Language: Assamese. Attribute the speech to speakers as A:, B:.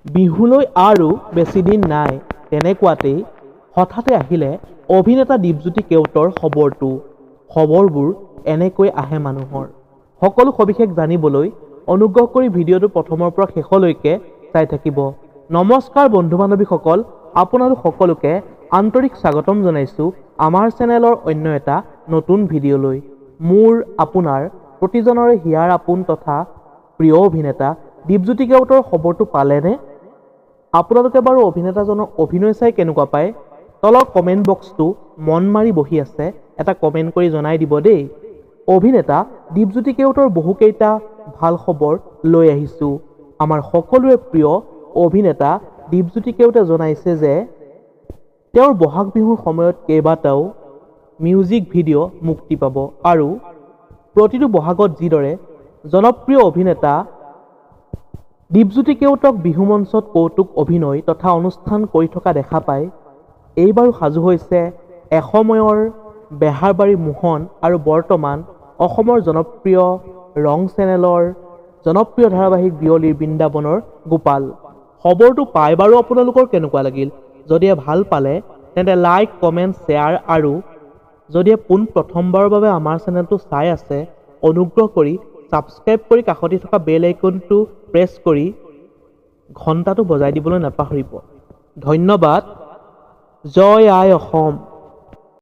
A: বিহুলৈ আৰু বেছিদিন নাই তেনেকুৱাতেই হঠাতে আহিলে অভিনেতা দীপজ্যোতি কেওটৰ খবৰবোৰ এনেকৈ আহে মানুহৰ। সকলো সবিশেষ জানিবলৈ অনুগ্ৰহ কৰি ভিডিঅ'টো প্ৰথমৰ পৰা শেষলৈকে চাই থাকিব। নমস্কাৰ বন্ধু বান্ধৱীসকল, আপোনালোক সকলোকে আন্তৰিক স্বাগতম জনাইছোঁ আমাৰ চেনেলৰ অন্য এটা নতুন ভিডিঅ'লৈ। মোৰ আপোনাৰ প্ৰতিজনৰে হিয়াৰ আপোন তথা প্ৰিয় অভিনেতা দীপজ্যোতি কেওটৰ খবৰটো পালেনে? আপোনালোকে বাৰু অভিনেতাজনৰ অভিনয় চাই কেনেকুৱা পায়? তলৰ কমেণ্ট বক্সটো মন মাৰি বহি আছে, এটা কমেণ্ট কৰি জনাই দিব দেই। অভিনেতা দীপজ্যোতি কেওটৰ বহুকেইটা ভাল খবৰ লৈ আহিছোঁ। আমাৰ সকলোৰে প্ৰিয় অভিনেতা দীপজ্যোতি কেওটে জনাইছে যে তেওঁৰ বহাগ বিহুৰ সময়ত কেইবাটাও মিউজিক ভিডিঅ' মুক্তি পাব আৰু প্ৰতিটো বহাগত যিদৰে জনপ্ৰিয় অভিনেতা দীপজ্যোতি কেওটক বিহু মঞ্চত কৌতুক অভিনয় তথা অনুষ্ঠান কৰি থকা দেখা পায়, এইবাৰো সাজু হৈছে এসময়ৰ বেহাৰবাৰীৰ মোহন আৰু বৰ্তমান অসমৰ জনপ্ৰিয় ৰং চেনেলৰ জনপ্ৰিয় ধাৰাবাহিক বিয়লিৰ বৃন্দাবনৰ গোপাল। খবৰটো পাই বাৰু আপোনালোকৰ কেনেকুৱা লাগিল? যদিহে ভাল পালে তেন্তে লাইক, কমেণ্ট, শ্বেয়াৰ আৰু যদিহে প্ৰথমবাৰৰ বাবে আমাৰ চেনেলটো চাই আছে অনুগ্ৰহ কৰি ছাবস্ক্ৰাইব কৰি কাষতে থকা বেল আইকনটো প্ৰেছ কৰি ঘণ্টাটো বজাই দিবলৈ নাপাহৰিব। ধন্যবাদ। জয় আই অসম।